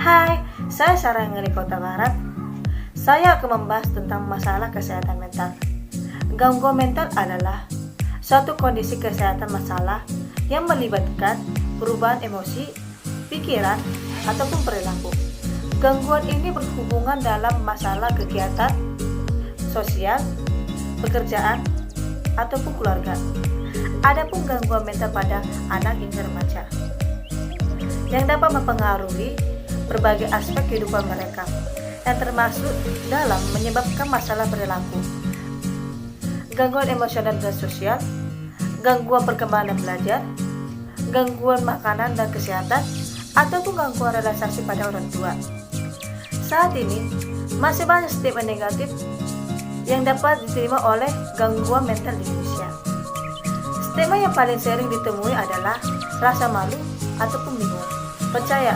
Hai, saya Sarah dari Kota Barat. Saya akan membahas tentang masalah kesehatan mental. Gangguan mental adalah suatu kondisi kesehatan masalah yang melibatkan perubahan emosi, pikiran, ataupun perilaku. Gangguan ini berhubungan dalam masalah kegiatan, sosial, pekerjaan, ataupun keluarga. Adapun gangguan mental pada anak hingga remaja yang dapat mempengaruhi berbagai aspek kehidupan mereka, yang termasuk dalam menyebabkan masalah perilaku, gangguan emosional dan sosial, gangguan perkembangan dan belajar, gangguan makanan dan kesehatan, ataupun gangguan relaksasi pada orang tua. Saat ini, masih banyak stigma negatif yang dapat diterima oleh gangguan mental di Indonesia. Stigma yang paling sering ditemui adalah rasa malu ataupun bingung. Percaya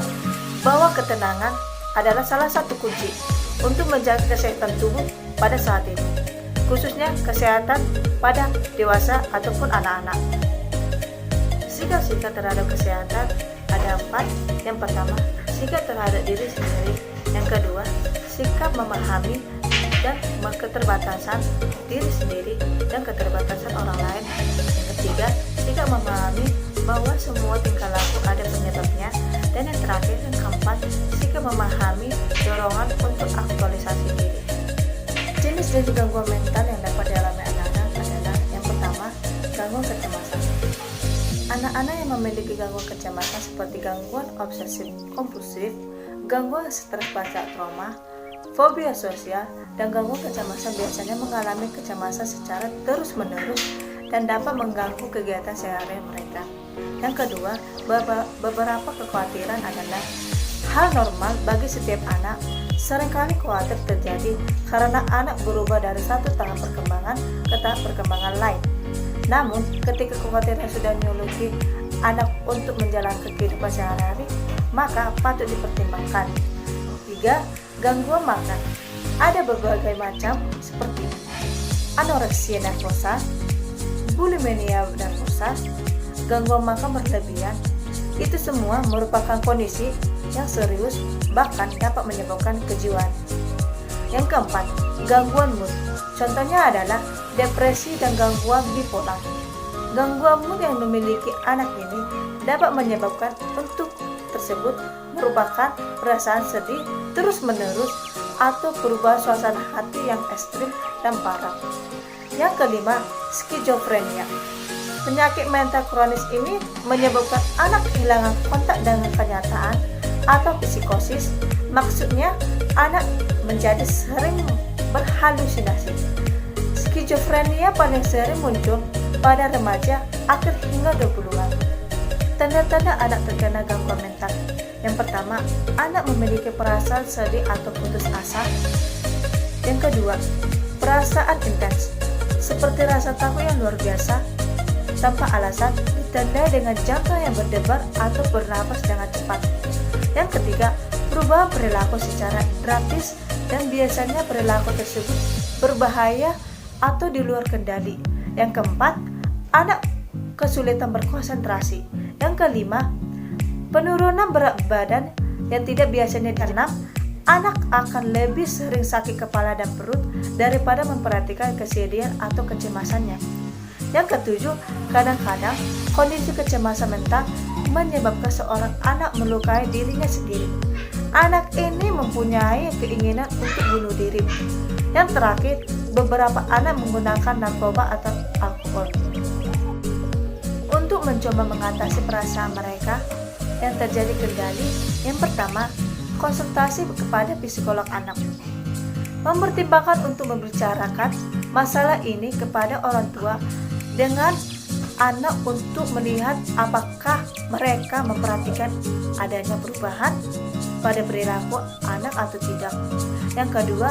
bahwa ketenangan adalah salah satu kunci untuk menjaga kesehatan tubuh pada saat ini, khususnya kesehatan pada dewasa ataupun anak-anak. Sikap-sikap terhadap kesehatan ada 4. Yang pertama, sikap terhadap diri sendiri. Yang kedua, sikap memahami dan keterbatasan diri sendiri dan keterbatasan orang lain. Yang ketiga, sikap memahami bahwa semua tingkah laku ada penyebabnya. Dan yang terakhir, yang keempat, sikap memahami dorongan untuk aktualisasi diri. Jenis-jenis gangguan mental yang dapat dialami anak-anak adalah yang pertama, gangguan kecemasan. Anak-anak yang memiliki gangguan kecemasan seperti gangguan obsesif kompulsif, gangguan stres pasca trauma, fobia sosial, dan gangguan kecemasan biasanya mengalami kecemasan secara terus-menerus dan dapat mengganggu kegiatan sehari-hari mereka. Yang kedua, beberapa kekhawatiran adalah hal normal bagi setiap anak. Seringkali khawatir terjadi karena anak berubah dari satu tahap perkembangan ke tahap perkembangan lain. Namun, ketika kekhawatiran sudah menyuluhi anak untuk menjalankan kehidupan sehari-hari, maka patut dipertimbangkan. 3. Gangguan makan. Ada berbagai macam seperti anoreksia nervosa, bulimia nervosa, gangguan makan berlebihan. Itu semua merupakan kondisi yang serius, bahkan dapat menyebabkan kejiwaan. Yang keempat, gangguan mood. Contohnya adalah depresi dan gangguan bipolar. Gangguan mood yang dimiliki anak ini dapat menyebabkan untuk tersebut merupakan perasaan sedih terus-menerus atau perubahan suasana hati yang ekstrim dan parah. Yang kelima, skizofrenia. Penyakit mental kronis ini menyebabkan anak kehilangan kontak dengan kenyataan atau psikosis. Maksudnya, anak menjadi sering berhalusinasi. Skizofrenia paling sering muncul pada remaja akhir hingga 20-an. Tanda-tanda anak terkena gangguan mental. Yang pertama, anak memiliki perasaan sedih atau putus asa. Yang kedua, perasaan intens, seperti rasa takut yang luar biasa tanpa alasan, ditandai dengan jantung yang berdebar atau bernapas dengan cepat. Yang ketiga, perubahan perilaku secara drastis dan biasanya perilaku tersebut berbahaya atau di luar kendali. Yang keempat, anak kesulitan berkonsentrasi. Yang kelima, penurunan berat badan yang tidak biasanya ditanam. Anak akan lebih sering sakit kepala dan perut daripada memperhatikan kesedihan atau kecemasannya. Yang ketujuh, kadang-kadang kondisi kecemasan mental menyebabkan seorang anak melukai dirinya sendiri. Anak ini mempunyai keinginan untuk bunuh diri. Yang terakhir, beberapa anak menggunakan narkoba atau alkohol. Untuk mencoba mengatasi perasaan mereka yang terjadi kendali, yang pertama, konsultasi kepada psikolog anak. Mempertimbangkan untuk membicarakan masalah ini kepada orang tua dengan anak untuk melihat apakah mereka memperhatikan adanya perubahan pada perilaku anak atau tidak. Yang kedua,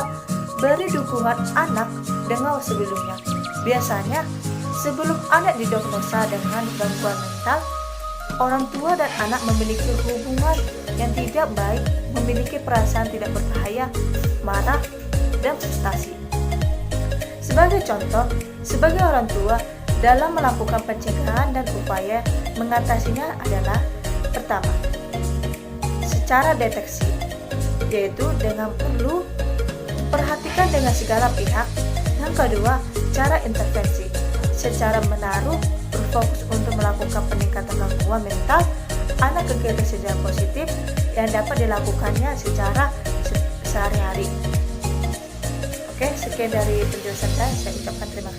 beri dukungan anak dengan sebelumnya. Biasanya, sebelum anak didiagnosa dengan gangguan mental, orang tua dan anak memiliki hubungan yang tidak baik, memiliki perasaan tidak berbahaya, marah, dan frustasi. Sebagai contoh, sebagai orang tua, dalam melakukan pencegahan dan upaya mengatasinya adalah pertama, secara deteksi. yaitu dengan perlu perhatikan dengan segala pihak. Yang kedua, cara intervensi secara menaruh berfokus untuk melakukan peningkatan gangguan mental anak kegiatan secara positif yang dapat dilakukannya secara sehari-hari. Oke, sekian dari penjelasan saya ucapkan terima kasih.